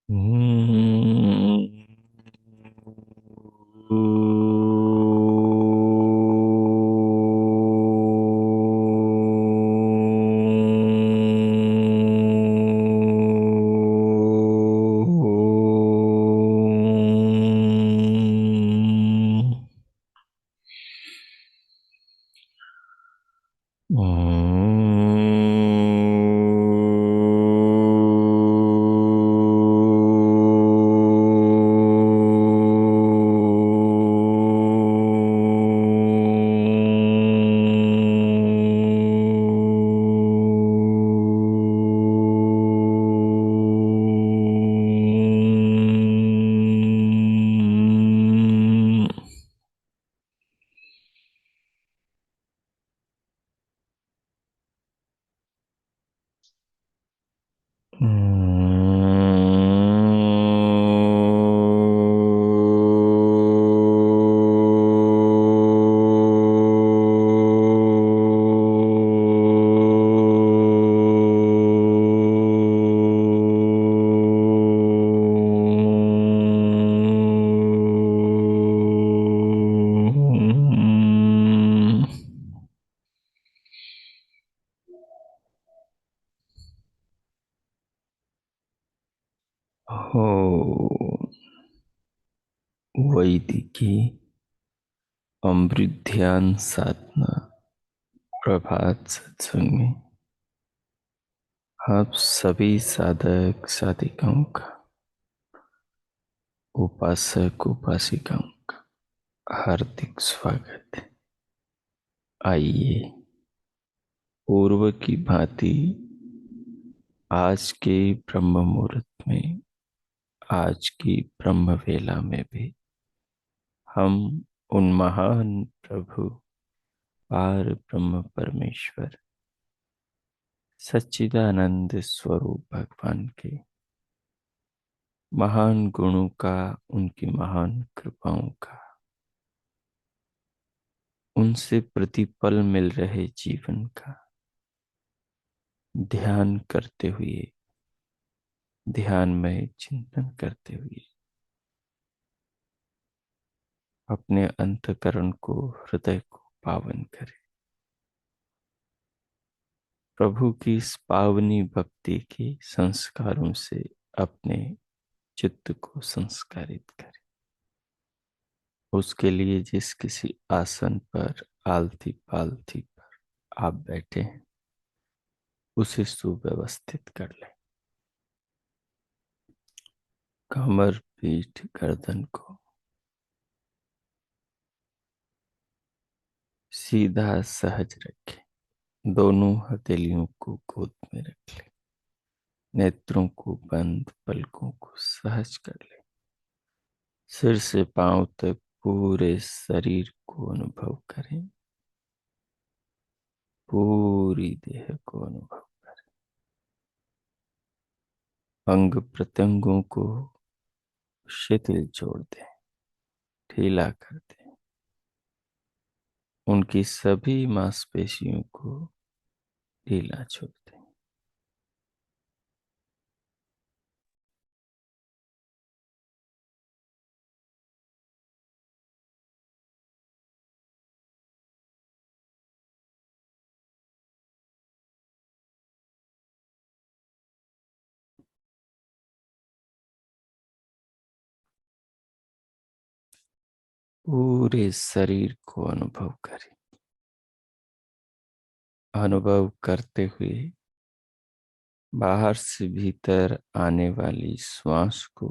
हम्म। हो वैदिकी अमृत ध्यान साधना प्रभात सत्संग में आप सभी साधक साधिकाओं का, उपासक उपासिकाओं का हार्दिक स्वागत है। आइए पूर्व की भांति आज के ब्रह्म मुहूर्त में, आज की ब्रह्म वेला में भी हम उन महान प्रभु पार ब्रह्म परमेश्वर सच्चिदानंद स्वरूप भगवान के महान गुणों का, उनकी महान कृपाओं का, उनसे प्रतिपल मिल रहे जीवन का ध्यान करते हुए, ध्यान में चिंतन करते हुए अपने अंतःकरण को, हृदय को पावन करें। प्रभु की इस पावनी भक्ति के संस्कारों से अपने चित्त को संस्कारित करें। उसके लिए जिस किसी आसन पर, आलती पालथी पर आप बैठे हैं, उसे सुव्यवस्थित कर लें। कमर, पीठ, गर्दन को सीधा सहज रखें। दोनों हथेलियों को गोद में रख लें। नेत्रों को बंद, पलकों को सहज कर लें। सिर से पांव तक पूरे शरीर को अनुभव करें। पूरी देह को अनुभव करें। अंग प्रत्यंगों को शिथिल छोड़ दें, ढीला कर दें। उनकी सभी मांसपेशियों को ढीला छोड़ दें। पूरे शरीर को अनुभव करें। अनुभव करते हुए बाहर से भीतर आने वाली श्वास को,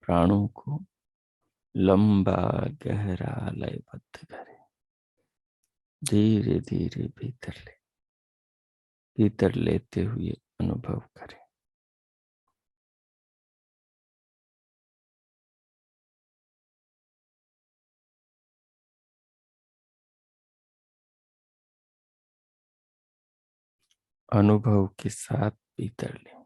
प्राणों को लंबा गहरा लयबद्ध करें। धीरे धीरे भीतर लेते हुए अनुभव करें। अनुभव के साथ भीतर लें।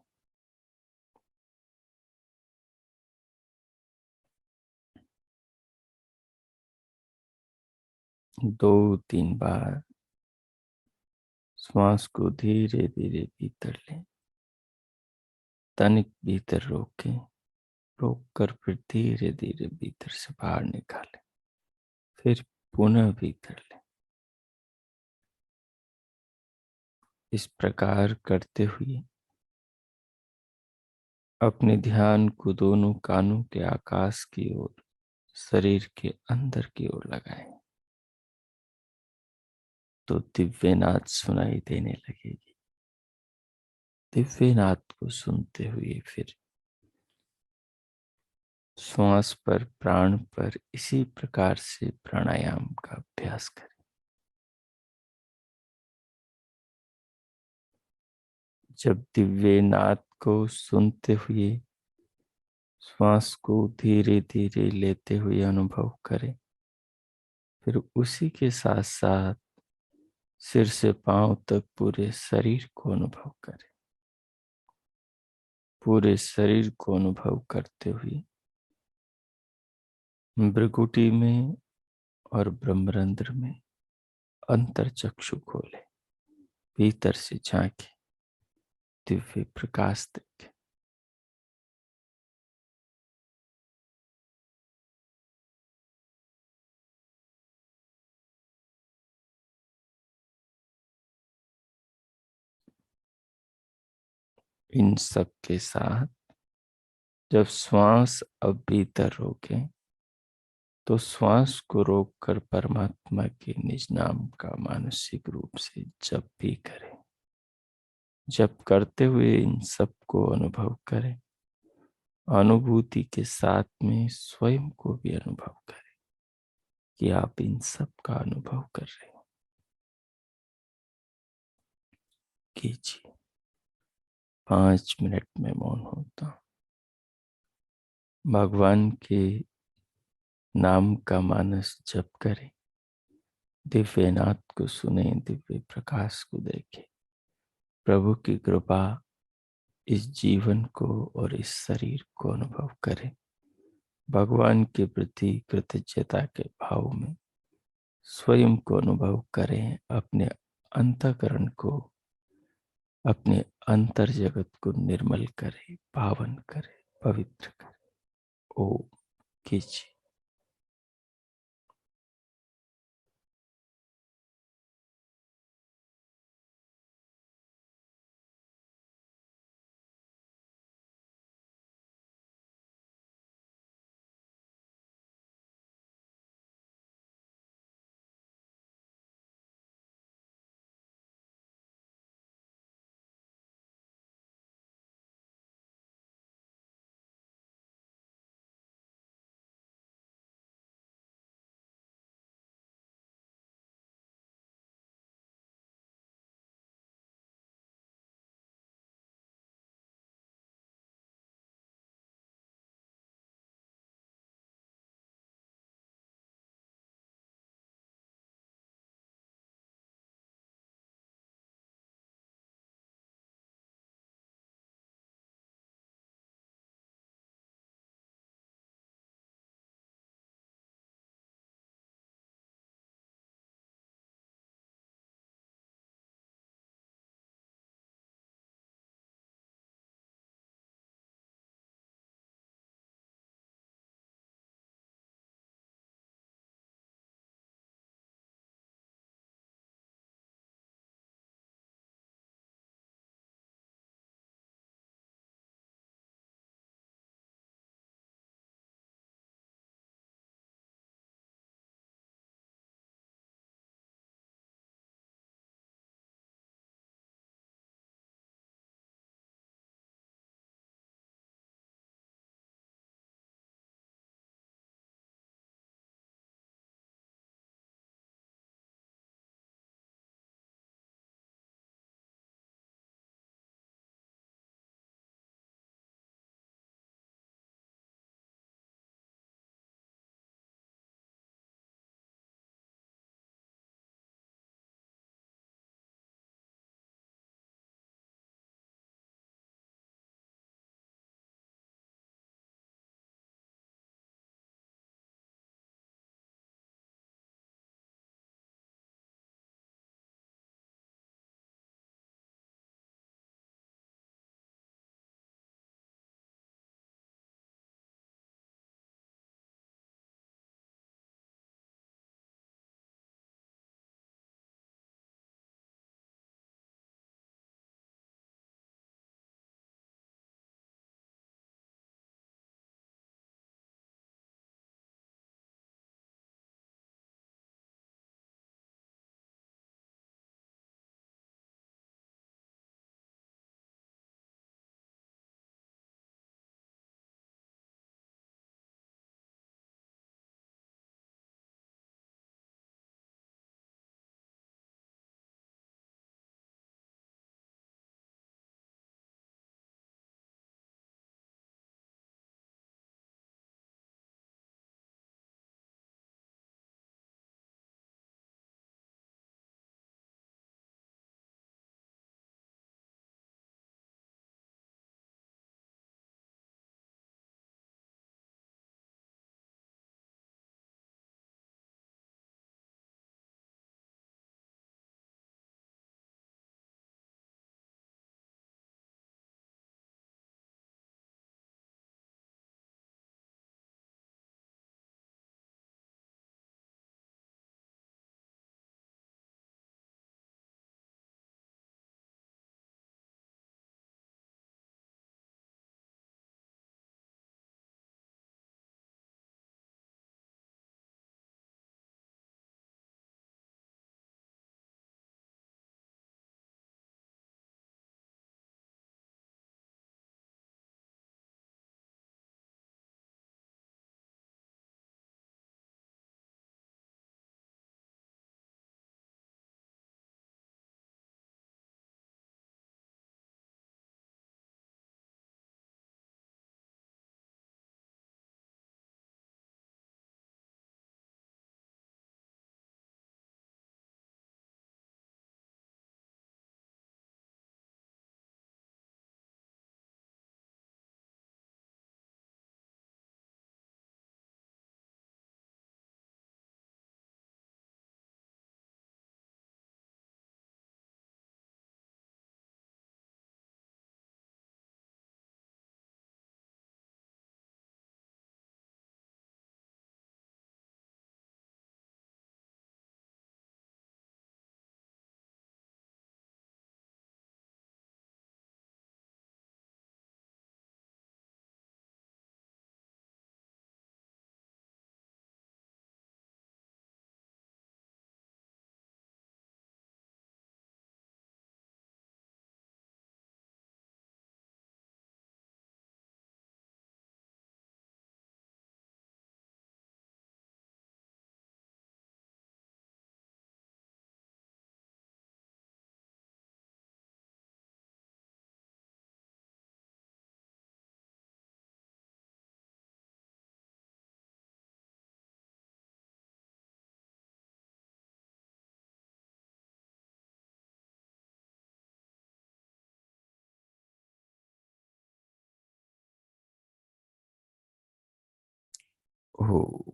2-3 बार श्वास को धीरे धीरे भीतर लें। तनिक भीतर रोके, रोक कर फिर धीरे धीरे भीतर से बाहर निकाले, फिर पुनः भीतर ले। इस प्रकार करते हुए अपने ध्यान को दोनों कानों के आकाश की ओर, शरीर के अंदर की ओर लगाएं, तो दिव्य नाद सुनाई देने लगेगी। दिव्य नाद को सुनते हुए फिर श्वास पर, प्राण पर इसी प्रकार से प्राणायाम का अभ्यास करें। जब दिव्य नाद को सुनते हुए श्वास को धीरे धीरे लेते हुए अनुभव करें, फिर उसी के साथ साथ सिर से पांव तक पूरे शरीर को अनुभव करें। पूरे शरीर को अनुभव करते हुए भृकुटी में और ब्रह्मरंध्र में अंतर चक्षु खोले, भीतर से झांके, दिव्य प्रकाश देखे। इन सब के साथ जब श्वास अब भीतर रोके, तो श्वास को रोककर परमात्मा के निज नाम का मानसिक रूप से जप भी करें। जप करते हुए इन सब को अनुभव करें। अनुभूति के साथ में स्वयं को भी अनुभव करें कि आप इन सब का अनुभव कर रहे हैं। कीजिए। 5 मिनट में मौन होता हूं। भगवान के नाम का मानस जप करें, दिव्य नाद को सुने, दिव्य प्रकाश को देखें। प्रभु की कृपा इस जीवन को और इस शरीर को अनुभव करें। भगवान के प्रति कृतज्ञता के भाव में स्वयं को अनुभव करें। अपने अंतःकरण को, अपने अंतर जगत को निर्मल करें, पावन करें, पवित्र करें। ओम। कीजिए। हो।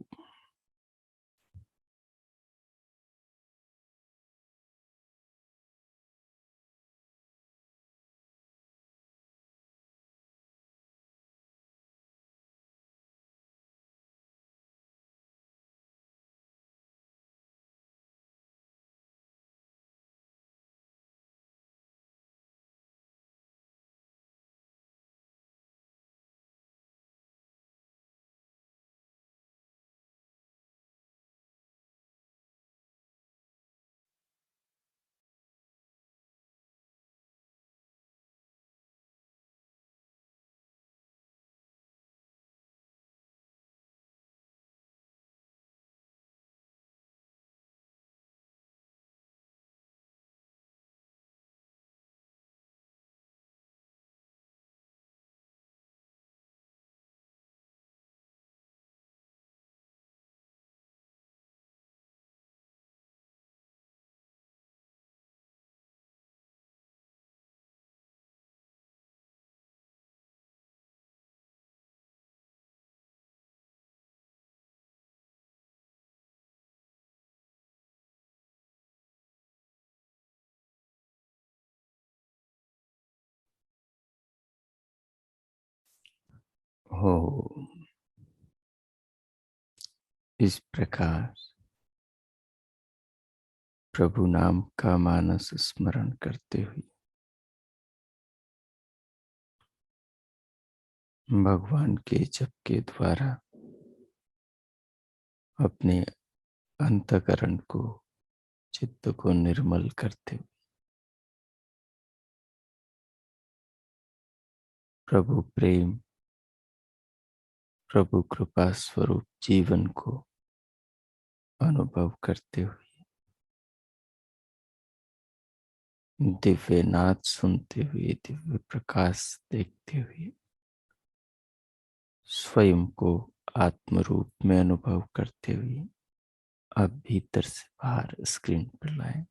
हो। इस प्रकार प्रभु नाम का मानस स्मरण करते हुए भगवान के जप के द्वारा अपने अंतःकरण को, चित्त को निर्मल करते हुए प्रभु प्रेम, प्रभु कृपा स्वरूप जीवन को अनुभव करते हुए, दिव्य नाद सुनते हुए, दिव्य प्रकाश देखते हुए, स्वयं को आत्म रूप में अनुभव करते हुए अब भीतर से बाहर स्क्रीन पर लाएं।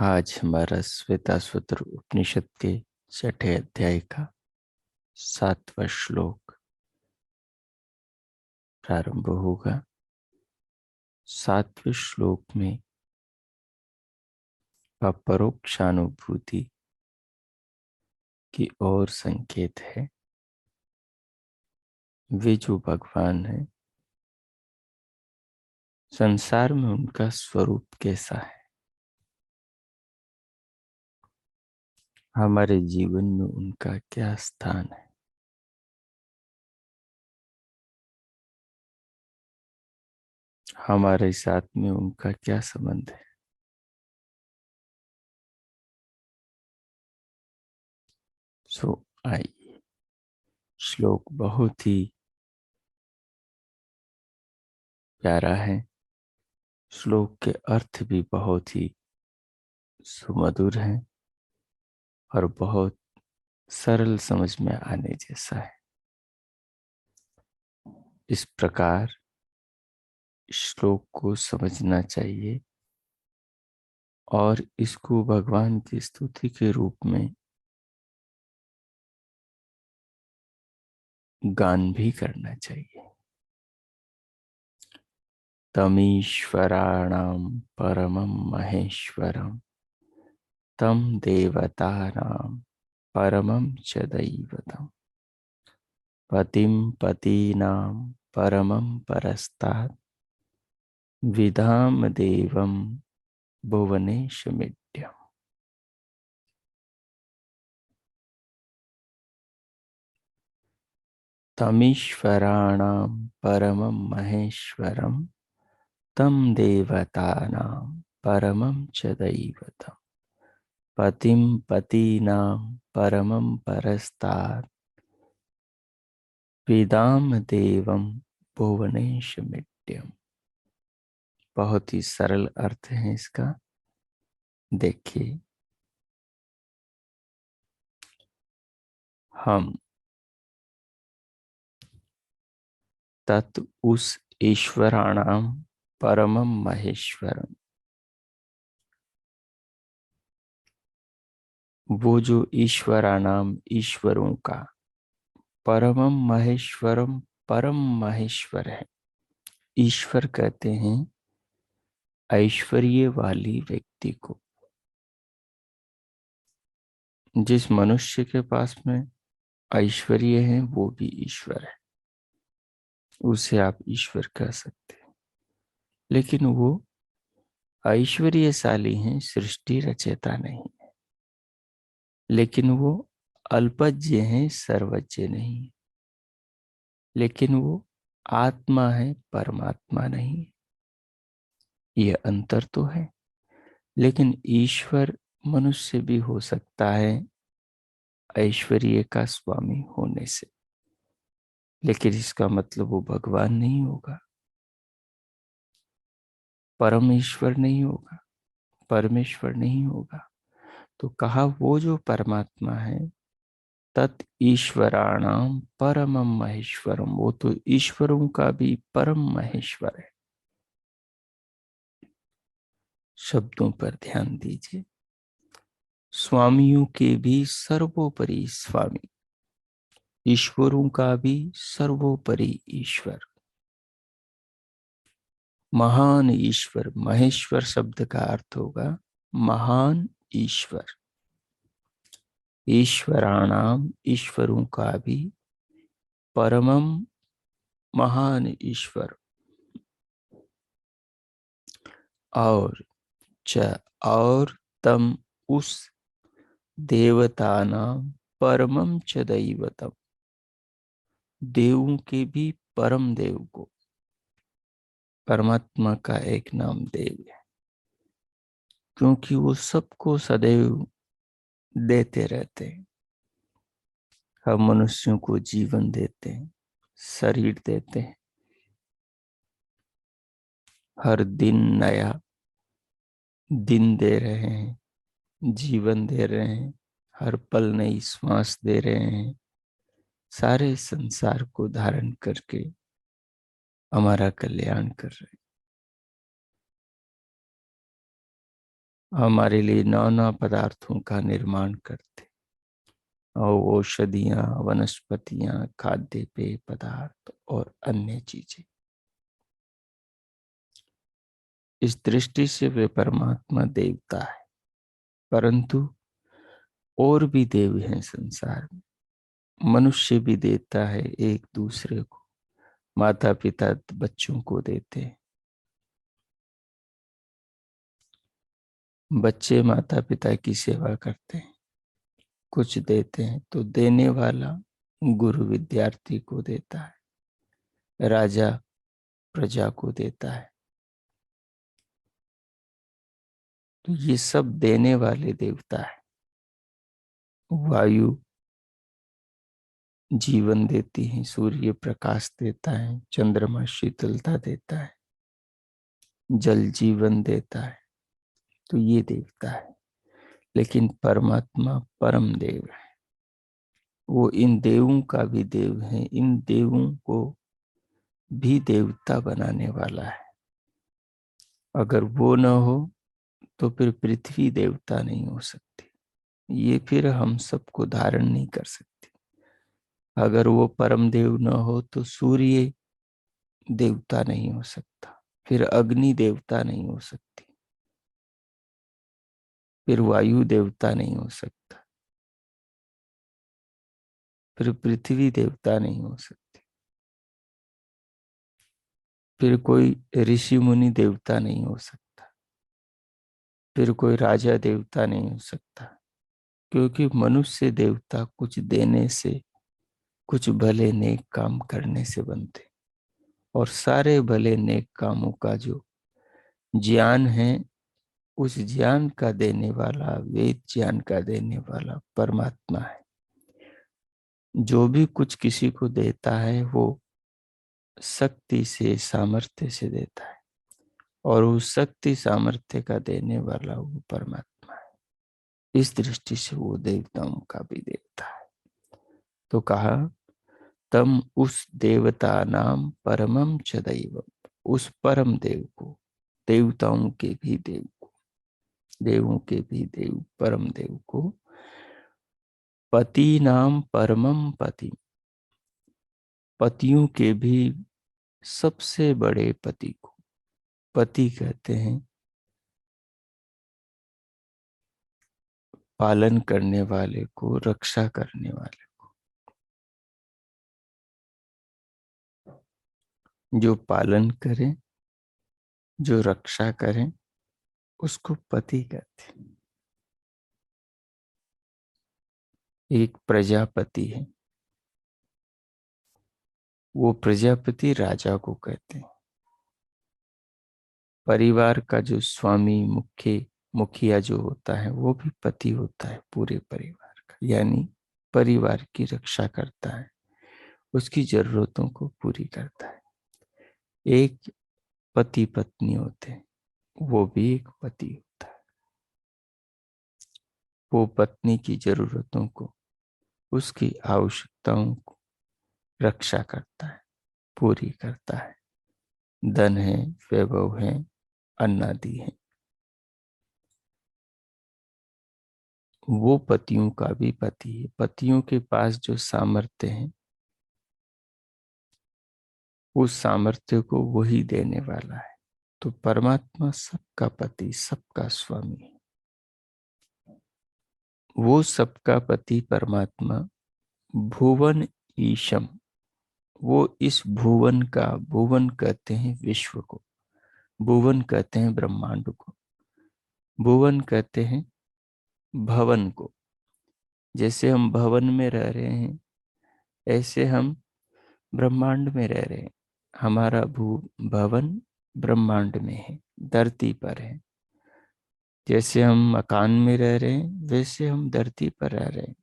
आज हमारा श्वेताश्वतर उपनिषद के 6ठे अध्याय का 7वां श्लोक प्रारंभ होगा। 7वें श्लोक में अपरोक्षानुभूति की ओर संकेत है। वे जो भगवान है, संसार में उनका स्वरूप कैसा है, हमारे जीवन में उनका क्या स्थान है, हमारे साथ में उनका क्या संबंध है। सो आइए, श्लोक बहुत ही प्यारा है। श्लोक के अर्थ भी बहुत ही सुमधुर है और बहुत सरल समझ में आने जैसा है। इस प्रकार श्लोक को समझना चाहिए और इसको भगवान की स्तुति के रूप में गान भी करना चाहिए। तमीश्वराणां परमं महेश्वरं तं देवतानां परमं च दैवतम् पतिं पतीनां परमं परस्तात् विधाम देवं भुवनेशमीड्यम्। तमीश्वराणां परमं महेश्वरं तं देवतानां परमं च दैवतम् पतिं पतीनां परमं परस्तात् विदाम देवम भुवनेशमीड्यम्। बहुत ही सरल अर्थ है इसका। देखिए, हम तत् उस ईश्वराणाम परमम महेश्वरम, वो जो ईश्वराणाम ईश्वरों का, परमम महेश्वरम परम महेश्वर है। ईश्वर कहते हैं ऐश्वर्य वाली व्यक्ति को। जिस मनुष्य के पास में ऐश्वर्य है वो भी ईश्वर है, उसे आप ईश्वर कह सकते हैं। लेकिन वो ऐश्वर्यशाली हैं, सृष्टि रचयिता नहीं है। लेकिन वो अल्पज्ञ हैं, सर्वज्ञ नहीं है। लेकिन वो आत्मा है, परमात्मा नहीं है। ये अंतर तो है। लेकिन ईश्वर मनुष्य भी हो सकता है ऐश्वर्य का स्वामी होने से, लेकिन इसका मतलब वो भगवान नहीं होगा, परमेश्वर नहीं होगा, परमेश्वर नहीं होगा। तो कहा वो जो परमात्मा है तत् ईश्वराणाम परमम महेश्वरम, वो तो ईश्वरों का भी परम महेश्वर है। शब्दों पर ध्यान दीजिए। स्वामियों के भी सर्वोपरि स्वामी, ईश्वरों का भी सर्वोपरि ईश्वर, महान ईश्वर। महेश्वर शब्द का अर्थ होगा महान ईश्वर। ईश्वराणाम ईश्वरों का भी परमम महान ईश्वर, और और तम उस देवता नाम परमम च दैवतम, देवों के भी परम देव को। परमात्मा का एक नाम देव है, क्योंकि वो सबको सदैव देते रहते हैं। हम मनुष्यों को जीवन देते हैं, शरीर देते हैं, हर दिन नया दिन दे रहे हैं, जीवन दे रहे हैं, हर पल नई श्वास दे रहे हैं। सारे संसार को धारण करके हमारा कल्याण कर रहे हैं। हमारे लिए नाना पदार्थों का निर्माण करते, और औषधियां, वनस्पतियां, खाद्य पेय पदार्थ और अन्य चीजें। इस दृष्टि से वे परमात्मा देवता है। परंतु और भी देव हैं संसार में। मनुष्य भी देता है एक दूसरे को, माता पिता बच्चों को देते हैं, बच्चे माता पिता की सेवा करते हैं, कुछ देते हैं। तो देने वाला गुरु विद्यार्थी को देता है, राजा प्रजा को देता है। तो ये सब देने वाले देवता है। वायु जीवन देती है, सूर्य प्रकाश देता है, चंद्रमा शीतलता देता है, जल जीवन देता है। तो ये देवता है। लेकिन परमात्मा परम देव है। वो इन देवों का भी देव है, इन देवों को भी देवता बनाने वाला है। अगर वो न हो तो फिर पृथ्वी देवता नहीं हो सकती, ये फिर हम सबको धारण नहीं कर सकती। अगर वो परम देव न हो तो सूर्य देवता नहीं हो सकता, फिर अग्नि देवता नहीं हो सकती, फिर वायु देवता नहीं हो सकता, फिर पृथ्वी देवता नहीं हो सकती, फिर कोई ऋषि मुनि देवता नहीं हो सकता, फिर कोई राजा देवता नहीं हो सकता। क्योंकि मनुष्य देवता कुछ देने से, कुछ भले नेक काम करने से बनते। और सारे भले नेक कामों का जो ज्ञान है, उस ज्ञान का देने वाला, वेद ज्ञान का देने वाला परमात्मा है। जो भी कुछ किसी को देता है वो शक्ति से, सामर्थ्य से देता है, और उस शक्ति सामर्थ्य का देने वाला वो परमात्मा है। इस दृष्टि से वो देवताओं का भी देवता है। तो कहा तम उस देवता नाम परमम च दैवम, उस परम देव को, देवताओं के भी देव को, देवों के भी देव परम देव को, पति नाम परमम पति, पतियों के भी सबसे बड़े पति को, पति कहते हैं पालन करने वाले को, रक्षा करने वाले, जो पालन करें, जो रक्षा करें, उसको पति कहते हैं। एक प्रजापति है, वो प्रजापति राजा को कहते हैं। परिवार का जो स्वामी, मुखिया जो होता है, वो भी पति होता है पूरे परिवार का, यानी परिवार की रक्षा करता है, उसकी जरूरतों को पूरी करता है। एक पति पत्नी होते हैं, वो भी एक पति होता है। वो पत्नी की जरूरतों को, उसकी आवश्यकताओं को रक्षा करता है, पूरी करता है। धन है, वैभव है, अन्नादि है, वो पतियों का भी पति है। पतियों के पास जो सामर्थ्य है, उस सामर्थ्य को वही देने वाला है। तो परमात्मा सबका पति, सबका स्वामी है। वो सबका पति परमात्मा भुवन ईशम, वो इस भुवन का, भुवन कहते हैं विश्व को, भुवन कहते हैं ब्रह्मांड को, भुवन कहते हैं भवन को। जैसे हम भवन में रह रहे हैं, ऐसे हम ब्रह्मांड में रह रहे हैं। हमारा भवन ब्रह्मांड में है, धरती पर है। जैसे हम मकान में रह रहे हैं, वैसे हम धरती पर रह रहे हैं।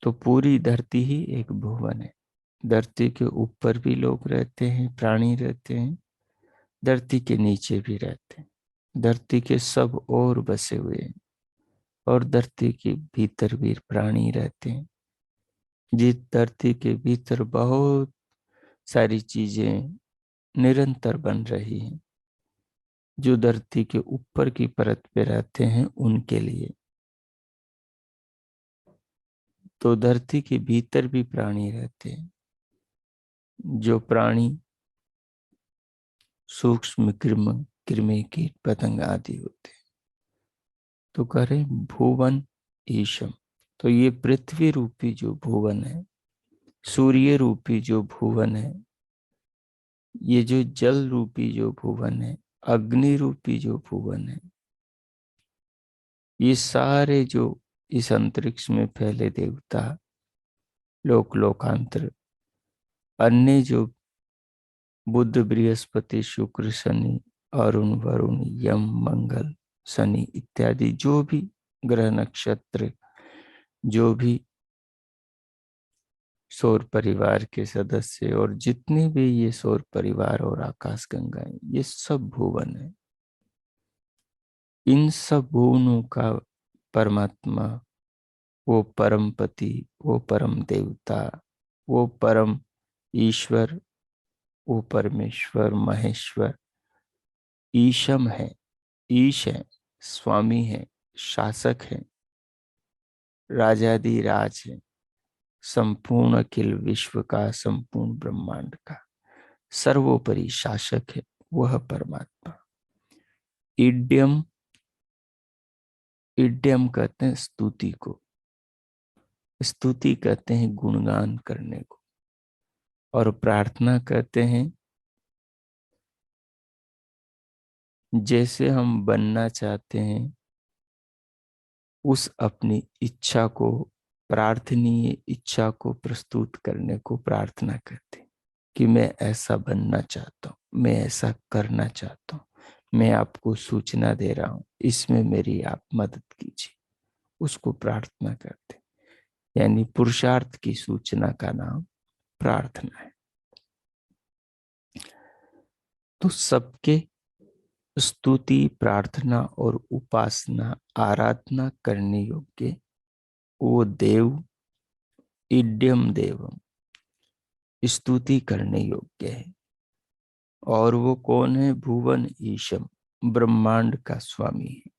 तो पूरी धरती ही एक भुवन है। धरती के ऊपर भी लोग रहते हैं, प्राणी रहते हैं, धरती के नीचे भी रहते हैं, धरती के सब ओर बसे हुए हैं, और धरती के भीतर भी प्राणी रहते हैं। जिस धरती के भीतर बहुत सारी चीजें निरंतर बन रही हैं, जो धरती के ऊपर की परत पे रहते हैं उनके लिए। तो धरती के भीतर भी प्राणी रहते हैं, जो प्राणी सूक्ष्म कृमि कीट पतंग आदि होते हैं। तो कह रहे भुवन ईशम। तो ये पृथ्वी रूपी जो भुवन है, सूर्य रूपी जो भुवन है, ये जो जल रूपी जो भुवन है, अग्नि रूपी जो भुवन है, ये सारे जो इस अंतरिक्ष में फैले देवता, लोकांतर, अन्य जो बुध बृहस्पति शुक्र शनि अरुण वरुण यम मंगल शनि इत्यादि जो भी ग्रह नक्षत्र, जो भी सौर परिवार के सदस्य, और जितने भी ये सौर परिवार और आकाश गंगाएं, ये सब भुवन है। इन सब भुवनों का परमात्मा, वो परम पति, वो परम देवता, वो परम ईश्वर, वो परमेश्वर महेश्वर ईशम है, ईश है, स्वामी है, शासक है, राजाधिराज है, संपूर्ण अखिल विश्व का, संपूर्ण ब्रह्मांड का सर्वोपरि शासक है वह परमात्मा। इड्यम, इड्यम कहते हैं स्तुति को, स्तुति कहते हैं गुणगान करने को, और प्रार्थना कहते हैं जैसे हम बनना चाहते हैं, उस अपनी इच्छा को, प्रार्थनीय इच्छा को प्रस्तुत करने को प्रार्थना कहते हैं। कि मैं ऐसा बनना चाहता हूँ, मैं ऐसा करना चाहता हूँ, मैं आपको सूचना दे रहा हूँ, इसमें मेरी आप मदद कीजिए, उसको प्रार्थना करते हैं। यानी पुरुषार्थ की सूचना का नाम प्रार्थना है। तो सबके स्तुति, प्रार्थना और उपासना, आराधना करने योग्य वो देव इड्यम देवम, स्तुति करने योग्य है। और वो कौन है? भुवन ईशम, ब्रह्मांड का स्वामी है।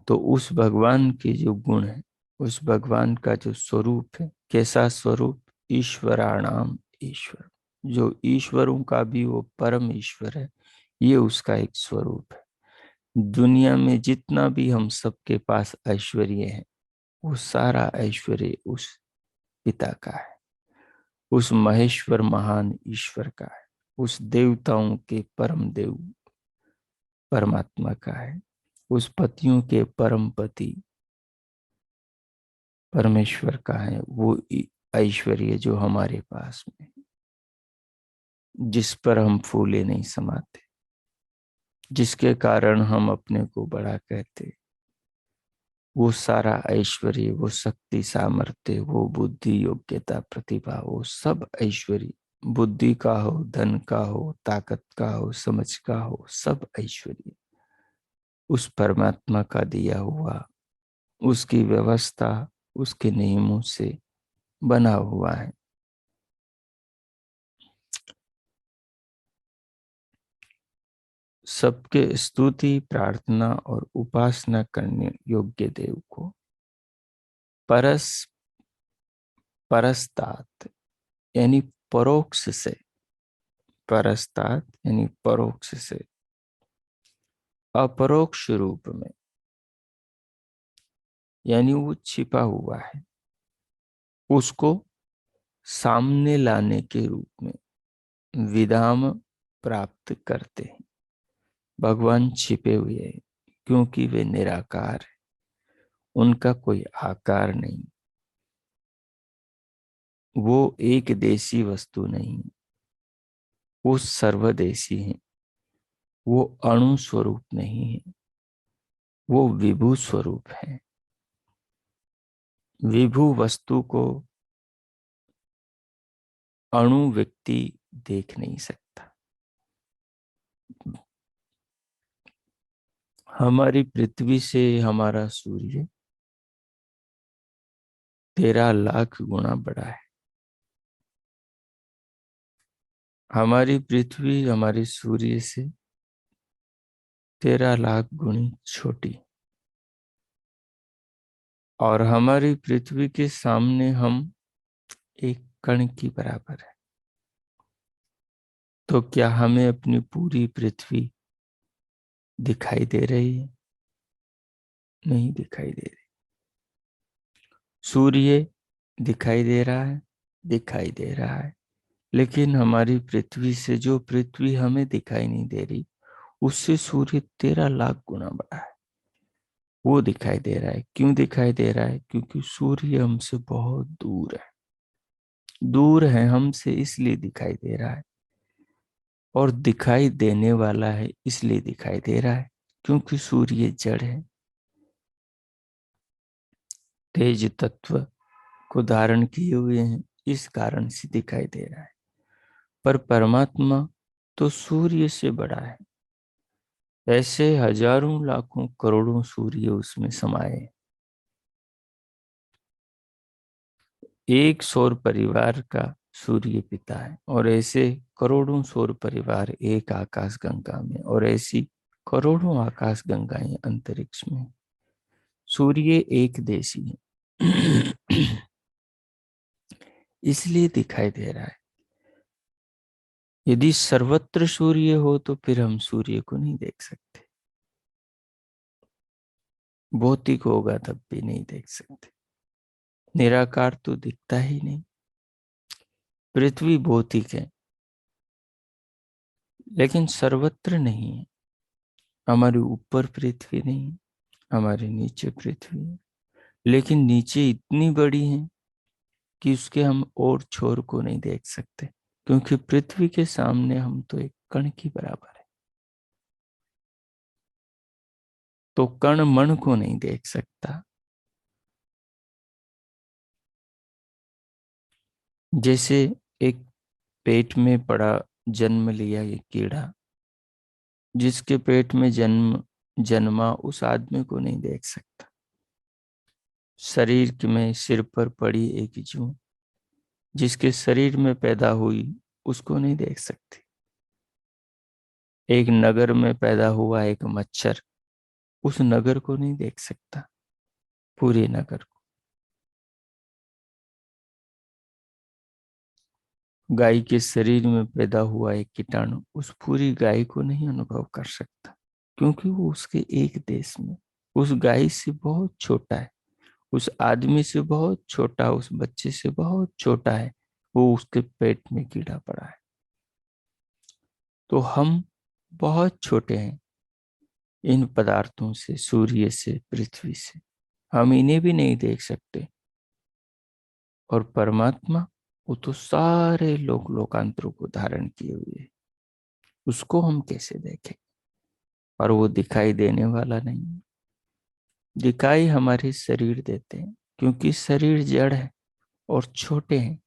तो उस भगवान के जो गुण है, उस भगवान का जो स्वरूप है, कैसा स्वरूप? ईश्वराणाम ईश्वर, जो ईश्वरों का भी वो परम ईश्वर है, ये उसका एक स्वरूप है। दुनिया में जितना भी हम सबके पास ऐश्वर्य है, वो सारा ऐश्वर्य उस पिता का है, उस महेश्वर महान ईश्वर का है, उस देवताओं के परम देव परमात्मा का है, उस पतियों के परम पति परमेश्वर का है। वो ऐश्वर्य जो हमारे पास में, जिस पर हम फूले नहीं समाते, जिसके कारण हम अपने को बड़ा कहते, वो सारा ऐश्वर्य, वो शक्ति सामर्थ्य, वो बुद्धि योग्यता प्रतिभा, वो सब ऐश्वर्य, बुद्धि का हो, धन का हो, ताकत का हो, समझ का हो, सब ऐश्वर्य उस परमात्मा का दिया हुआ, उसकी व्यवस्था, उसके नियमों से बना हुआ है। सबके स्तुति, प्रार्थना और उपासना करने योग्य देव को परस परस्तात यानी परोक्ष से, परस्तात यानी परोक्ष से, अपरोक्ष रूप में, यानी वो छिपा हुआ है, उसको सामने लाने के रूप में विधाम प्राप्त करते हैं। भगवान छिपे हुए हैं क्योंकि वे निराकार है, उनका कोई आकार नहीं, वो एक देशी वस्तु नहीं, वो सर्वदेशी है, वो अणु स्वरूप नहीं है, वो विभू स्वरूप है। विभू वस्तु को अणु व्यक्ति देख नहीं सकता। हमारी पृथ्वी से हमारा सूर्य 13 लाख गुना बड़ा है। हमारी पृथ्वी हमारे सूर्य से 13 लाख गुनी छोटी, और हमारी पृथ्वी के सामने हम एक कण की बराबर है। तो क्या हमें अपनी पूरी पृथ्वी दिखाई दे रही है? नहीं दिखाई दे रही। सूर्य दिखाई दे रहा है, दिखाई दे रहा है, लेकिन हमारी पृथ्वी से, जो पृथ्वी हमें दिखाई नहीं दे रही, उससे सूर्य 13 लाख गुना बड़ा है। वो दिखाई दे रहा है। क्यों दिखाई दे रहा है? क्योंकि सूर्य हमसे बहुत दूर है, दूर है हमसे, इसलिए दिखाई दे रहा है। और दिखाई देने वाला है इसलिए दिखाई दे रहा है क्योंकि सूर्य जड़ है, तेज तत्व को धारण किए हुए हैं, इस कारण से दिखाई दे रहा है। पर परमात्मा तो सूर्य से बड़ा है, ऐसे हजारों लाखों करोड़ों सूर्य उसमें समाये। एक सौर परिवार का सूर्य पिता है, और ऐसे करोड़ों सौर परिवार एक आकाश गंगा में, और ऐसी करोड़ों आकाश गंगाएं अंतरिक्ष में। सूर्य एक देशी है इसलिए दिखाई दे रहा है। यदि सर्वत्र सूर्य हो तो फिर हम सूर्य को नहीं देख सकते, भौतिक होगा तब भी नहीं देख सकते, निराकार तो दिखता ही नहीं। पृथ्वी भौतिक है लेकिन सर्वत्र नहीं है। हमारे ऊपर पृथ्वी नहीं, हमारे नीचे पृथ्वी है, लेकिन नीचे इतनी बड़ी है कि उसके हम और छोर को नहीं देख सकते, क्योंकि पृथ्वी के सामने हम तो एक कण की बराबर है। तो कण मण को नहीं देख सकता। जैसे एक पेट में पड़ा जन्म लिया ये कीड़ा, जिसके पेट में जन्मा उस आदमी को नहीं देख सकता, शरीर में सिर पर पड़ी एक जूं जिसके शरीर में पैदा हुई उसको नहीं देख सकती। एक नगर में पैदा हुआ एक मच्छर उस नगर को नहीं देख सकता, पूरे नगर को। गाय के शरीर में पैदा हुआ एक कीटाणु उस पूरी गाय को नहीं अनुभव कर सकता, क्योंकि वो उसके एक देश में उस गाय से बहुत छोटा है, उस आदमी से बहुत छोटा, उस बच्चे से बहुत छोटा है, वो उसके पेट में कीड़ा पड़ा है। तो हम बहुत छोटे हैं इन पदार्थों से, सूर्य से, पृथ्वी से, हम इन्हें भी नहीं देख सकते। और परमात्मा वो तो सारे लोकांतरों को धारण किए हुए है, उसको हम कैसे देखें? और वो दिखाई देने वाला नहीं है। दिखाई हमारे शरीर देते हैं, क्योंकि शरीर जड़ है और छोटे हैं,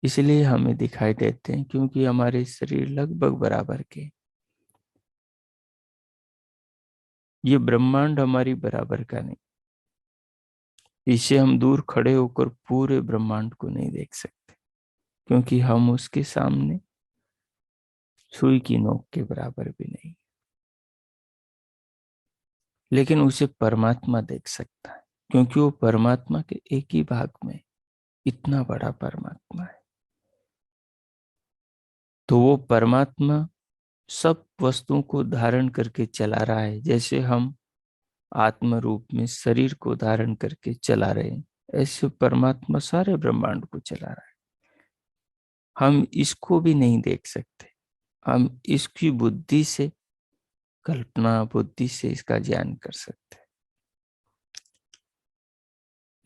इसलिए हमें दिखाई देते हैं, क्योंकि हमारे शरीर लगभग बराबर के। ये ब्रह्मांड हमारी बराबर का नहीं, इसे हम दूर खड़े होकर पूरे ब्रह्मांड को नहीं देख सकते, क्योंकि हम उसके सामने सुई की नोक के बराबर भी नहीं। लेकिन उसे परमात्मा देख सकता है, क्योंकि वो परमात्मा के एक ही भाग में इतना बड़ा परमात्मा है। तो वो परमात्मा सब वस्तुओं को धारण करके चला रहा है, जैसे हम आत्म रूप में शरीर को धारण करके चला रहे हैं, ऐसे परमात्मा सारे ब्रह्मांड को चला रहा है। हम इसको भी नहीं देख सकते, हम इसकी बुद्धि से, कल्पना बुद्धि से इसका ज्ञान कर सकते हैं।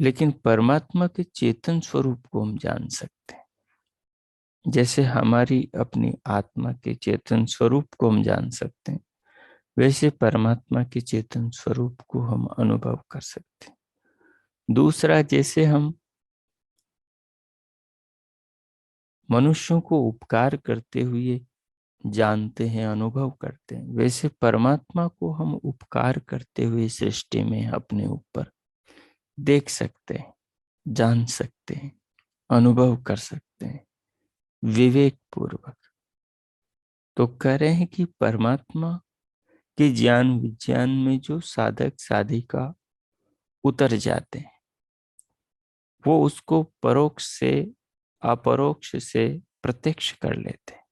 लेकिन परमात्मा के चेतन स्वरूप को हम जान सकते हैं, जैसे हमारी अपनी आत्मा के चेतन स्वरूप को हम जान सकते हैं, वैसे परमात्मा के चेतन स्वरूप को हम अनुभव कर सकते हैं। दूसरा, जैसे हम मनुष्यों को उपकार करते हुए जानते हैं, अनुभव करते हैं, वैसे परमात्मा को हम उपकार करते हुए सृष्टि में अपने ऊपर देख सकते हैं, जान सकते हैं, अनुभव कर सकते हैं विवेक पूर्वक। तो कह रहे हैं कि परमात्मा के ज्ञान विज्ञान में जो साधक साधिका उतर जाते हैं, वो उसको परोक्ष से अपरोक्ष से प्रत्यक्ष कर लेते हैं,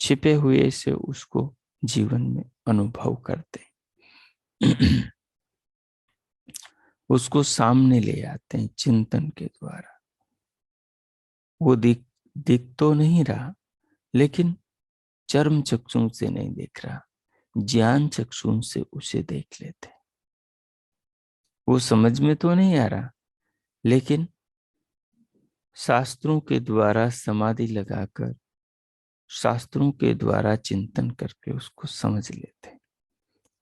छिपे हुए से उसको जीवन में अनुभव करते हैं। उसको सामने ले आते हैं चिंतन के द्वारा। वो दिख तो नहीं रहा, लेकिन चर्म चक्षु से नहीं देख रहा, ज्ञान चक्षु से उसे देख लेते हैं। वो समझ में तो नहीं आ रहा, लेकिन शास्त्रों के द्वारा समाधि लगाकर, शास्त्रों के द्वारा चिंतन करके उसको समझ लेते हैं।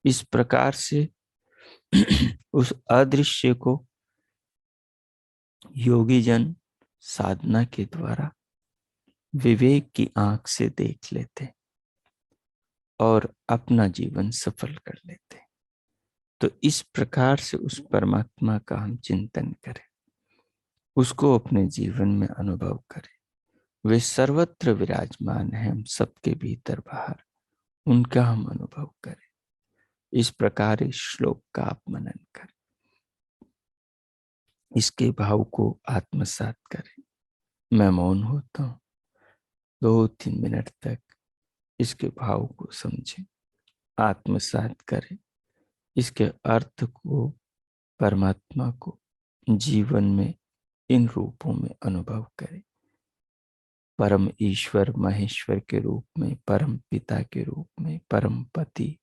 इस प्रकार से उस अदृश्य को योगी जन साधना के द्वारा विवेक की आंख से देख लेते और अपना जीवन सफल कर लेते। तो इस प्रकार से उस परमात्मा का हम चिंतन करें, उसको अपने जीवन में अनुभव करें। वे सर्वत्र विराजमान हैं, हम सबके भीतर बाहर, उनका हम अनुभव करें। इस प्रकार इस श्लोक का आप मनन करें, इसके भाव को आत्मसात करें। मैं मौन होता हूँ, 2-3 मिनट तक इसके भाव को समझें, आत्मसात करें, इसके अर्थ को, परमात्मा को जीवन में इन रूपों में अनुभव करें। परम ईश्वर महेश्वर के रूप में, परम पिता के रूप में, परम पति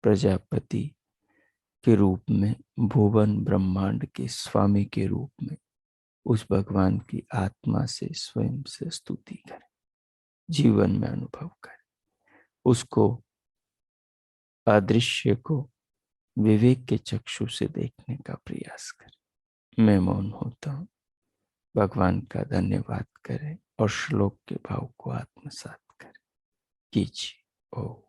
प्रजापति के रूप में, भुवन ब्रह्मांड के स्वामी के रूप में उस भगवान की आत्मा से स्वयं से स्तुति करें, जीवन में अनुभव करें, उसको अदृश्य को विवेक के चक्षु से देखने का प्रयास करें। मैं मौन होता हूँ, भगवान का धन्यवाद करें और श्लोक के भाव को आत्मसात करें। कीजिए। ओम।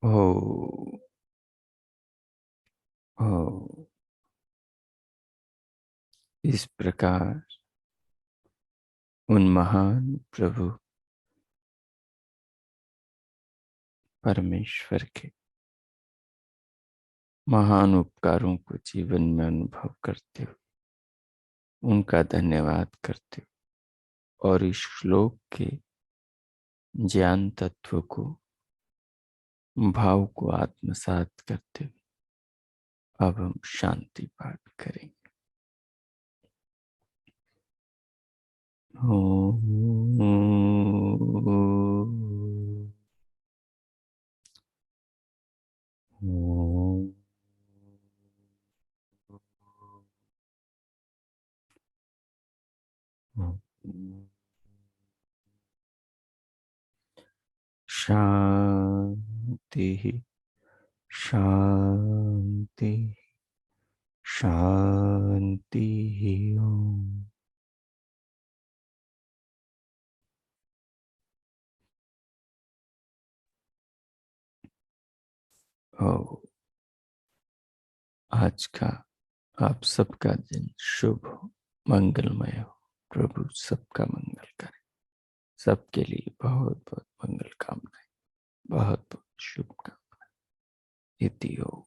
हो हो। इस प्रकार उन महान प्रभु परमेश्वर के महान उपकारों को जीवन में अनुभव करते हुए उनका धन्यवाद करते हुए और इस श्लोक के ज्ञान तत्व को भाव को आत्मसात करते हुए अब हम शांति पाठ करेंगे। ओम ओम शांति शांति शांति। ओम। ओ, आज का आप सबका दिन शुभ हो, मंगलमय हो। प्रभु सबका मंगल करे। सबके लिए बहुत बहुत मंगल कामनाएं, बहुत बहुत शुभकामनाएं। इति ओम।